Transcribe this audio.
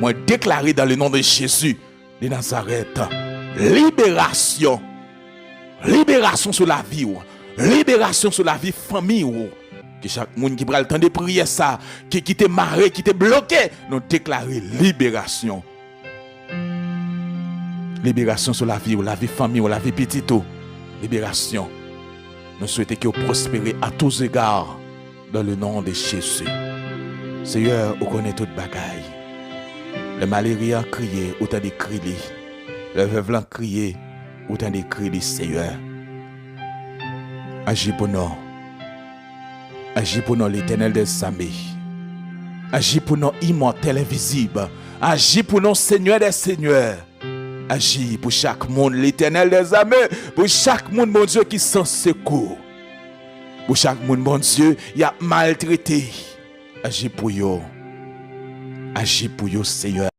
Moi déclarer dans le nom de Jésus de Nazareth, libération. Libération sur la vie. Libération sur la vie famille. Que chaque monde qui prend le temps de prier ça, qui te marré, qui te bloqué, nous déclarer libération. Libération sur la vie famille, la vie petite. Libération. Nous souhaitons que vous prospérez à tous égards dans le nom de Jésus. Seigneur, vous connaissez toute bagaille. Le malaria a crié, autant de cris. Le veuve a crié, autant de cris, Seigneur. Agis pour nous. Agis pour nous, l'Éternel des armées. Agis pour nous, immortel, invisible. Agis pour nous, Seigneur des seigneurs. Agis pour chaque monde, l'Éternel des armées. Pour chaque monde, mon Dieu, qui s'en secours. Pour chaque monde, mon Dieu, il a maltraité. Agis pour eux. Agis pour eux, Seigneur.